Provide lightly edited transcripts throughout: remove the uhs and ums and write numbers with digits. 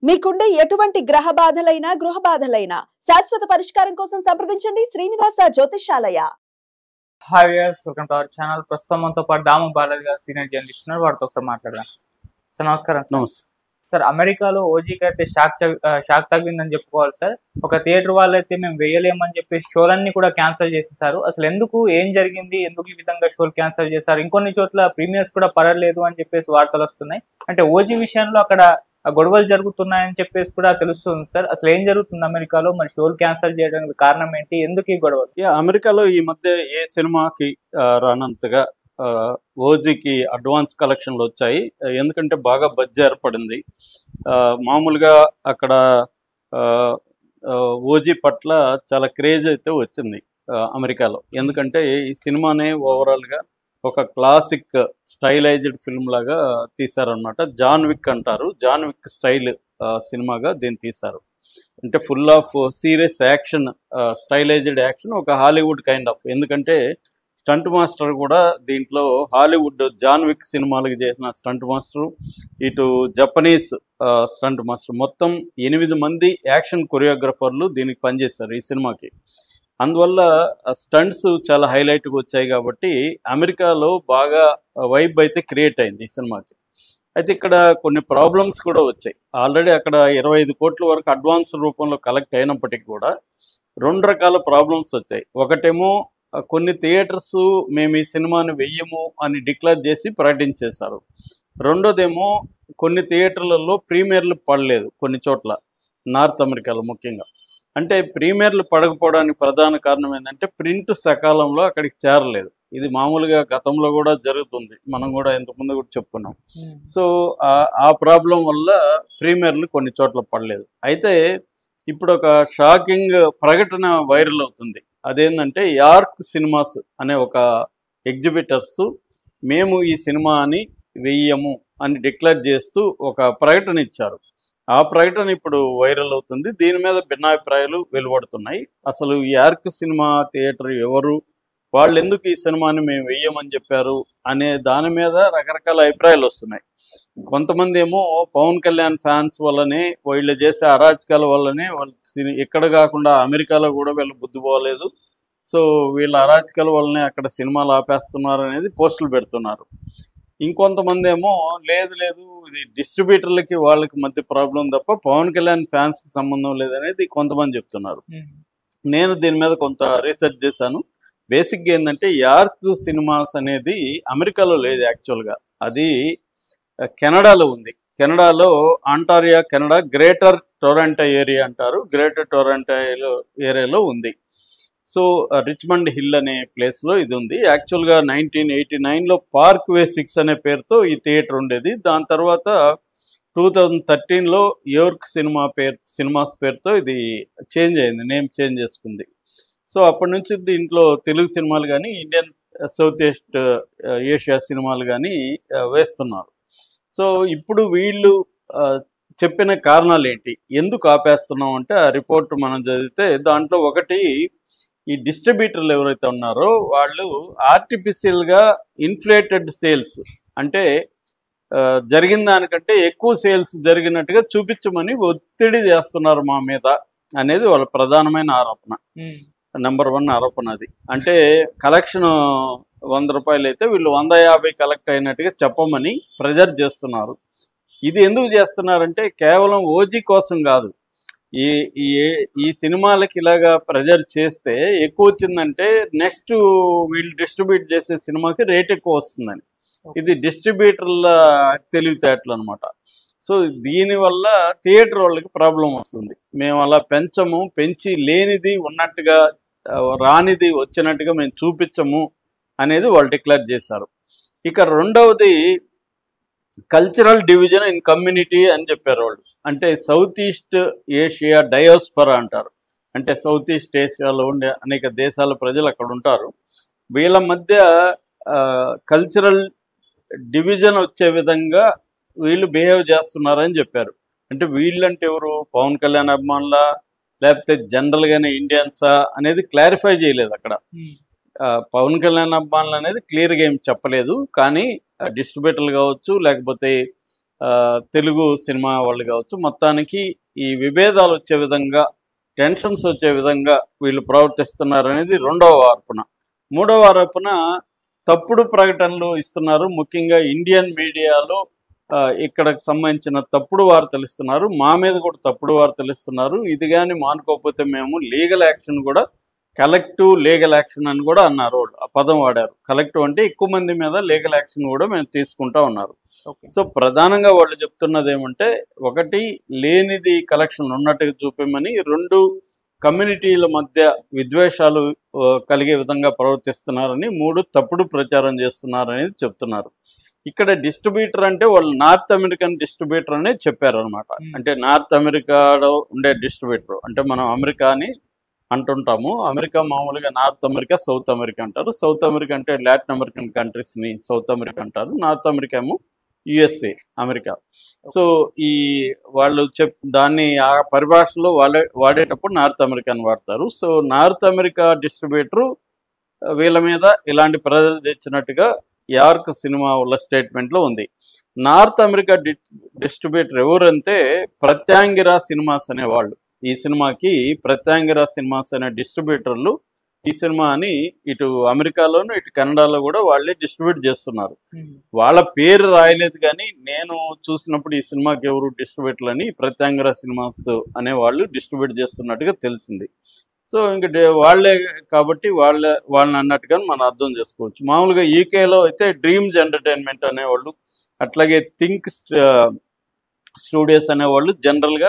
మీకుండే ఎటువంటి గ్రహ బాధలైనా గృహ బాధలైనా శాశ్వత పరిష్కారం కోసం సంప్రదించండి Srinivasa Jyothishalaya. Hi viewers, welcome to our channel. ప్రస్తుతం మనతో పాటు దాము బాలాజీ గారు సీనియర్ జర్నలిస్ట్ ఉన్నారు. వారితో ఒకసారి మాట్లాడదాం. సార్ నమస్కారం. సార్, అమెరికాలో ఓజీకి అయితే షాక్ తగిలిందని చెప్పుకోవాలి సార్. ఒక థియేటర్ వాళ్ళు అయితే మేము వేయలేమని చెప్పేసి షోలన్నీ కూడా క్యాన్సిల్ చేసేసారు. అసలు ఎందుకు, ఏం జరిగింది, ఎందుకు ఈ విధంగా షోలు క్యాన్సిల్ చేశారు? ఇంకొన్ని చోట్ల ప్రీమియర్స్ కూడా పడలేదు అని చెప్పేసి వార్తలు వస్తున్నాయి. అంటే ఓజీ విషయంలో అక్కడ గొడవలు జరుగుతున్నాయని చెప్పేసి కూడా తెలుస్తుంది సార్. అసలు ఏం జరుగుతుంది అమెరికాలో? మరి షోలు క్యాన్సిల్ చేయడానికి కారణం ఏంటి? ఎందుకు ఈ గొడవలు? అమెరికాలో ఈ మధ్య ఏ సినిమాకి రానంతగా ఓజీకి అడ్వాన్స్ కలెక్షన్లు వచ్చాయి. ఎందుకంటే బాగా బడ్జెట్ ఏర్పడింది. మామూలుగా అక్కడ ఓజీ పట్ల చాలా క్రేజ్ అయితే వచ్చింది అమెరికాలో. ఎందుకంటే ఈ సినిమానే ఓవరాల్గా ఒక క్లాసిక్ స్టైలైజ్డ్ ఫిల్మ్ లాగా తీశారనమాట. జాన్ విక్ అంటారు, జాన్ విక్ స్టైల్ సినిమాగా దీన్ని తీశారు. అంటే full of serious action, stylised action, ఒక హాలీవుడ్ కైండ్ ఆఫ్. ఎందుకంటే స్టంట్ మాస్టర్ కూడా దీంట్లో హాలీవుడ్ జాన్ విక్ సినిమాలకు చేసిన స్టంట్ మాస్టర్, ఇటు జపనీస్ స్టంట్ మాస్టర్, మొత్తం 8 మంది యాక్షన్ కొరియోగ్రఫర్లు దీనికి పనిచేశారు ఈ సినిమాకి. అందువల్ల స్టంట్స్ చాలా హైలైట్గా వచ్చాయి కాబట్టి అమెరికాలో బాగా వైబ్ అయితే క్రియేట్ అయింది ఈ సినిమాకి. అయితే ఇక్కడ కొన్ని ప్రాబ్లమ్స్ కూడా వచ్చాయి. ఆల్రెడీ అక్కడ 25 కోట్ల వరకు అడ్వాన్స్ రూపంలో కలెక్ట్ అయినప్పటికీ కూడా 2 రకాల ప్రాబ్లమ్స్ వచ్చాయి. ఒకటేమో కొన్ని థియేటర్స్ మేము ఈ సినిమాని వెయ్యము అని డిక్లేర్ చేసి ప్రకటించేశారు. రెండోదేమో కొన్ని థియేటర్లలో ప్రీమియర్లు పడలేదు కొన్ని చోట్ల, నార్త్ అమెరికాలో ముఖ్యంగా. అంటే ప్రీమియర్లు పడకపోవడానికి ప్రధాన కారణం ఏంటంటే ప్రింట్ సకాలంలో అక్కడికి చేరలేదు. ఇది మామూలుగా గతంలో కూడా జరుగుతుంది, మనం కూడా ఇంతకుముందు కూడా చెప్పుకున్నాం. సో ఆ ప్రాబ్లం వల్ల ప్రీమియర్లు కొన్ని చోట్ల పడలేదు. అయితే ఇప్పుడు ఒక షాకింగ్ ప్రకటన వైరల్ అవుతుంది. అదేంటంటే యార్క్ సినిమాస్ అనే ఒక ఎగ్జిబిటర్స్ మేము ఈ సినిమాని వెయ్యము అని డిక్లేర్ చేస్తూ ఒక ప్రకటన ఇచ్చారు. ఆ ప్రకటన ఇప్పుడు వైరల్ అవుతుంది. దీని మీద భిన్నాభిప్రాయాలు వెలువడుతున్నాయి. అసలు ఈ యార్క్ సినిమా థియేటర్ ఎవరు, వాళ్ళు ఎందుకు ఈ సినిమాని మేము వెయ్యమని చెప్పారు అనే దాని మీద రకరకాల అభిప్రాయాలు వస్తున్నాయి. కొంతమంది ఏమో పవన్ కళ్యాణ్ ఫ్యాన్స్ వల్లనే, వీళ్ళు చేసే అరాచకాల వల్లనే వాళ్ళు ఇక్కడ కాకుండా అమెరికాలో కూడా వీళ్ళు బుద్ధి పోలేదు, సో వీళ్ళ అరాచకాల వల్లనే అక్కడ సినిమాలు ఆపేస్తున్నారు అనేది పోస్టులు పెడుతున్నారు. ఇంకొంతమంది ఏమో లేదు ఇది డిస్ట్రిబ్యూటర్లకి వాళ్ళకి మధ్య ప్రాబ్లం తప్ప పవన్ కళ్యాణ్ ఫ్యాన్స్కి సంబంధం లేదనేది కొంతమంది చెప్తున్నారు. నేను దీని మీద కొంత రీసెర్చ్ చేశాను. బేసిక్గా ఏంటంటే యార్క్ సినిమాస్ అనేది అమెరికాలో లేదు యాక్చువల్గా, అది కెనడాలో ఉంది. కెనడాలో ఆంటారియా, కెనడా, గ్రేటర్ టొరంటో ఏరియా అంటారు, గ్రేటర్ టొరంటో ఏరియాలో ఉంది. సో రిచ్మండ్ హిల్ అనే ప్లేస్లో ఇది ఉంది. యాక్చువల్గా 1989లో పార్క్ వే 6 అనే పేరుతో ఈ థియేటర్ ఉండేది. దాని తర్వాత 2013లో యోర్క్ సినిమాస్ పేరుతో ఇది చేంజ్ అయింది, నేమ్ చేంజ్ చేసుకుంది. సో అప్పటి నుంచి దీంట్లో తెలుగు సినిమాలు కానీ, ఇండియన్ సౌత్ ఈస్ట్ ఏషియా సినిమాలు కానీ వేస్తున్నారు. సో ఇప్పుడు వీళ్ళు చెప్పిన కారణాలు ఏంటి, ఎందుకు ఆపేస్తున్నాం అంటే ఆ రిపోర్ట్ మనం చదివితే దాంట్లో ఒకటి, ఈ డిస్ట్రిబ్యూటర్లు ఎవరైతే ఉన్నారో వాళ్ళు ఆర్టిఫిషియల్గా ఇన్ఫ్లేటెడ్ సేల్స్, అంటే జరిగిన దానికంటే ఎక్కువ సేల్స్ జరిగినట్టుగా చూపించమని ఒత్తిడి చేస్తున్నారు మా మీద అనేది వాళ్ళ ప్రధానమైన ఆరోపణ. నెంబర్ 1 ఆరోపణ అది. అంటే కలెక్షన్ 100 రూపాయలు అయితే వీళ్ళు 150 కలెక్ట్ అయినట్టుగా చెప్పమని ప్రెజర్ చేస్తున్నారు. ఇది ఎందుకు చేస్తున్నారంటే కేవలం ఓజీ కోసం కాదు, ఈ సినిమాలకి ఇలాగా ప్రెజర్ చేస్తే ఎక్కువ వచ్చిందంటే నెక్స్ట్ వీళ్ళు డిస్ట్రిబ్యూట్ చేసే సినిమాకి రేట్ ఎక్కువ వస్తుందని. ఇది డిస్ట్రిబ్యూటర్ల తెలివితేటలు అనమాట. సో దీనివల్ల థియేటర్ వాళ్ళకి ప్రాబ్లం వస్తుంది. మేము అలా పెంచి లేనిది ఉన్నట్టుగా, రానిది వచ్చినట్టుగా మేము చూపించము అనేది వాళ్ళు డిక్లేర్ చేశారు. ఇక రెండవది కల్చరల్ డివిజన్ ఇన్ కమ్యూనిటీ అని చెప్పారు వాళ్ళు. అంటే సౌత్ ఈస్ట్ ఏషియా డయోస్పరా అంటారు. అంటే సౌత్ ఈస్ట్ ఏషియాలో ఉండే అనేక దేశాల ప్రజలు అక్కడ ఉంటారు. వీళ్ళ మధ్య కల్చరల్ డివిజన్ వచ్చే విధంగా వీళ్ళు బిహేవ్ చేస్తున్నారని చెప్పారు. అంటే వీళ్ళంటే ఎవరు, పవన్ కళ్యాణ్ అభిమానులా లేకపోతే జనరల్గానే ఇండియన్సా అనేది క్లారిఫై చేయలేదు అక్కడ. పవన్ కళ్యాణ్ అభిమానులు అనేది క్లియర్గా ఏం చెప్పలేదు. కానీ డిస్ట్రిబ్యూటర్లు కావచ్చు, లేకపోతే తెలుగు సినిమా వాళ్ళు కావచ్చు, మొత్తానికి ఈ విభేదాలు వచ్చే విధంగా, టెన్షన్స్ వచ్చే విధంగా వీళ్ళు ప్రవర్తిస్తున్నారు అనేది రెండవ ఆరోపణ. మూడవ ఆరోపణ తప్పుడు ప్రకటనలు ఇస్తున్నారు. ముఖ్యంగా ఇండియన్ మీడియాలో ఇక్కడికి సంబంధించిన తప్పుడు వార్తలు ఇస్తున్నారు. మా మీద కూడా తప్పుడు వార్తలు ఇస్తున్నారు. ఇది కానీ మానుకోకపోతే మేము లీగల్ యాక్షన్ కూడా, కలెక్టివ్ లీగల్ యాక్షన్ అని కూడా అన్నారు. ఆ పదం వాడారు. కలెక్టివ్ అంటే ఎక్కువ మంది మీద లీగల్ యాక్షన్ కూడా మేము తీసుకుంటా ఉన్నారు. సో ప్రధానంగా వాళ్ళు చెప్తున్నది ఏమంటే, ఒకటి లేనిది కలెక్షన్ ఉన్నట్టుగా చూపమని, రెండు కమ్యూనిటీల మధ్య విద్వేషాలు కలిగే విధంగా ప్రవర్తిస్తున్నారని, మూడు తప్పుడు ప్రచారం చేస్తున్నారనేది చెప్తున్నారు. ఇక్కడ డిస్ట్రిబ్యూటర్ అంటే వాళ్ళు నార్త్ అమెరికన్ డిస్ట్రిబ్యూటర్ అనేది చెప్పారు అనమాట. అంటే నార్త్ అమెరికాలో ఉండే డిస్ట్రిబ్యూటర్ అంటే మనం అమెరికా అని అంటుంటాము. అమెరికా మామూలుగా నార్త్ అమెరికా, సౌత్ అమెరికా అంటారు. సౌత్ అమెరికా అంటే లాటిన్ అమెరికన్ కంట్రీస్ని సౌత్ అమెరికా అంటారు. నార్త్ అమెరికా ఏమో యుఎస్ఏ, అమెరికా. సో ఈ వాళ్ళు దాన్ని ఆ పరిభాషలో వాడేటప్పుడు నార్త్ అమెరికన్ వాడతారు. సో నార్త్ అమెరికా డిస్ట్రిబ్యూటరు వీళ్ళ మీద ఇలాంటి ప్రజలు తెచ్చినట్టుగా యార్క్ సినిమా వాళ్ళ స్టేట్మెంట్లో ఉంది. నార్త్ అమెరికా డిస్ట్రిబ్యూటర్ ఎవరంటే ప్రత్యాంగిరా సినిమాస్ అనేవాళ్ళు. ఈ సినిమాకి ప్రత్యాంగిరా సినిమాస్ అనే డిస్ట్రిబ్యూటర్లు ఈ సినిమాని ఇటు అమెరికాలోను ఇటు కెనడాలో కూడా వాళ్ళే డిస్ట్రిబ్యూట్ చేస్తున్నారు. వాళ్ళ పేరు రాయలేదు, కానీ నేను చూసినప్పుడు ఈ సినిమాకి ఎవరు డిస్ట్రిబ్యూటర్లు అని ప్రత్యాంగిరా సినిమాస్ అనే వాళ్ళు డిస్ట్రిబ్యూట్ చేస్తున్నట్టుగా తెలిసింది. సో ఇంక వాళ్ళే కాబట్టి వాళ్ళని అన్నట్టుగా మనం అర్థం చేసుకోవచ్చు. మామూలుగా యూకేలో అయితే డ్రీమ్స్ ఎంటర్టైన్మెంట్ అనేవాళ్ళు, అట్లాగే థింక్ స్టూడియోస్ అనేవాళ్ళు జనరల్గా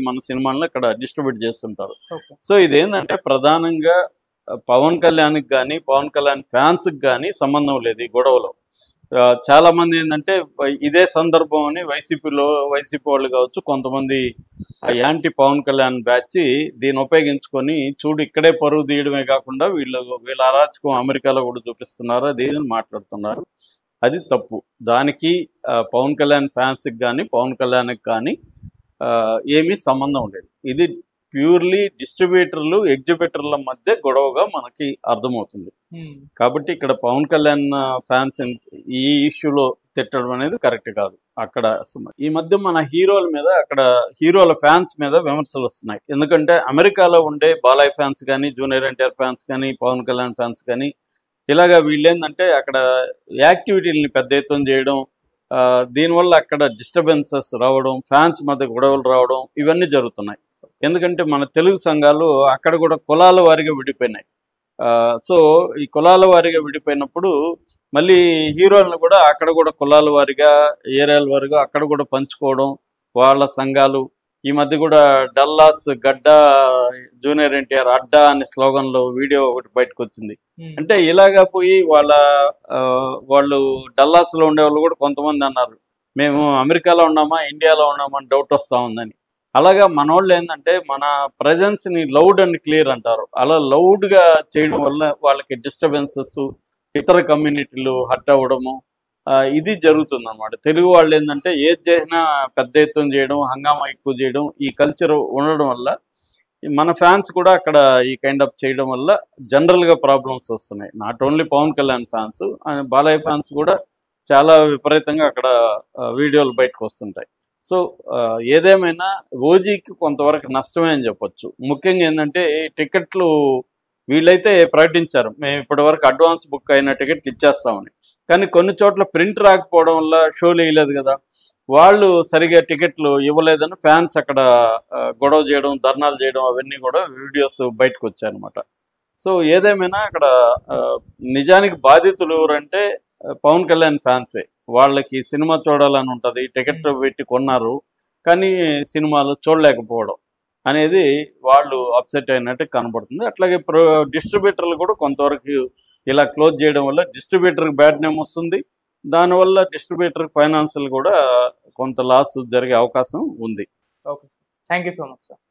మన సినిమాలను అక్కడ డిస్ట్రిబ్యూట్ చేస్తుంటారు. సో ఇదేంటంటే ప్రధానంగా పవన్ కళ్యాణ్కి కానీ పవన్ కళ్యాణ్ ఫ్యాన్స్కి కానీ సంబంధం లేదు ఈ గొడవలో. చాలామంది ఏంటంటే ఇదే సందర్భం అని వైసీపీ వాళ్ళు కావచ్చు, కొంతమంది యాంటీ పవన్ కళ్యాణ్ బ్యాచ్ దీన్ని ఉపయోగించుకొని, చూడు ఇక్కడే పరువు తీయడమే కాకుండా వీళ్ళ అరాచకం అమెరికాలో కూడా చూపిస్తున్నారు, అది ఏదని మాట్లాడుతున్నారు. అది తప్పు. దానికి పవన్ కళ్యాణ్ ఫ్యాన్స్కి కానీ పవన్ కళ్యాణ్కి కానీ ఏమీ సంబంధం లేదు. ఇది ప్యూర్లీ డిస్ట్రిబ్యూటర్లు ఎగ్జిబ్యూటర్ల మధ్య గొడవగా మనకి అర్థమవుతుంది. కాబట్టి ఇక్కడ పవన్ కళ్యాణ్ ఫ్యాన్స్ ఈ ఇష్యూలో తిట్టడం అనేది కరెక్ట్ కాదు. అక్కడ ఈ మధ్య మన హీరోల మీద, అక్కడ హీరోల ఫ్యాన్స్ మీద విమర్శలు వస్తున్నాయి. ఎందుకంటే అమెరికాలో ఉండే బాలయ్య ఫ్యాన్స్ కానీ, జూనియర్ ఎన్టీఆర్ ఫ్యాన్స్ కానీ, పవన్ కళ్యాణ్ ఫ్యాన్స్ కానీ ఇలాగా వీళ్ళేందంటే అక్కడ యాక్టివిటీలని పెద్ద ఎత్తున చేయడం, దీనివల్ల అక్కడ డిస్టర్బెన్సెస్ రావడం, ఫ్యాన్స్ మధ్య గొడవలు రావడం, ఇవన్నీ జరుగుతున్నాయి. ఎందుకంటే మన తెలుగు సంఘాలు అక్కడ కూడా కులాల వారీగా విడిపోయినాయి. సో ఈ కులాల వారీగా విడిపోయినప్పుడు మళ్ళీ హీరోలను కూడా అక్కడ కూడా కులాల వారీగా, ఏరియాల వారీగా అక్కడ కూడా పంచుకోవడం, వాళ్ళ సంఘాలు. ఈ మధ్య కూడా డల్లాస్ గడ్డ జూనియర్ ఎన్టీఆర్ అడ్డా అనే స్లోగన్లో వీడియో ఒకటి బయటకు వచ్చింది. అంటే ఇలాగా పోయి వాళ్ళు డల్లాస్లో ఉండే వాళ్ళు కూడా కొంతమంది అన్నారు, మేము అమెరికాలో ఉన్నామా ఇండియాలో ఉన్నామా అని డౌట్ వస్తూ ఉందని. అలాగా మన వాళ్ళు ఏంటంటే మన ప్రజెన్స్ని లౌడ్ అండ్ క్లియర్ అంటారు. అలా లౌడ్గా చేయడం వల్ల వాళ్ళకి డిస్టర్బెన్సెస్, ఇతర కమ్యూనిటీలు హర్ట్ అవ్వడము, ఇది జరుగుతుంది అన్నమాట. తెలుగు వాళ్ళు ఏంటంటే ఏది చేసినా పెద్ద ఎత్తున చేయడం, హంగామా ఎక్కువ చేయడం, ఈ కల్చర్ ఉండడం వల్ల మన ఫ్యాన్స్ కూడా అక్కడ ఈ కైండ్ ఆఫ్ చేయడం వల్ల జనరల్గా ప్రాబ్లమ్స్ వస్తున్నాయి. Not only Pawan Kalyan fans, Balayya fans కూడా చాలా విపరీతంగా అక్కడ వీడియోలు బయటకు వస్తుంటాయి. సో ఏదేమైనా ఓజీకి కొంతవరకు నష్టమే అని చెప్పొచ్చు. ముఖ్యంగా ఏంటంటే టికెట్లు వీళ్ళైతే ప్రకటించారు, మేము ఇప్పటివరకు అడ్వాన్స్ బుక్ అయిన టికెట్లు ఇచ్చేస్తామని. కానీ కొన్ని చోట్ల ప్రింట్ రాకపోవడం వల్ల షోలు వేయలేదు కదా, వాళ్ళు సరిగా టికెట్లు ఇవ్వలేదని ఫ్యాన్స్ అక్కడ గొడవ చేయడం, ధర్నాలు చేయడం, అవన్నీ కూడా వీడియోస్ బయటకు వచ్చాయన్నమాట. సో ఏదేమైనా అక్కడ నిజానికి బాధితులు ఎవరంటే పవన్ కళ్యాణ్ ఫ్యాన్సే. వాళ్ళకి సినిమా చూడాలని ఉంటుంది, టికెట్ పెట్టి కొన్నారు కానీ సినిమాలు చూడలేకపోవడం అనేది వాళ్ళు అప్సెట్ అయినట్టు కనబడుతుంది. అట్లాగే డిస్ట్రిబ్యూటర్లు కూడా కొంతవరకు ఇలా క్లోజ్ చేయడం వల్ల డిస్ట్రిబ్యూటర్కి బ్యాడ్ నేమ్ వస్తుంది, దానివల్ల డిస్ట్రిబ్యూటర్ ఫైనాన్షియల్ కూడా కొంత లాస్ జరిగే అవకాశం ఉంది. Okay sir, thank you so much sir.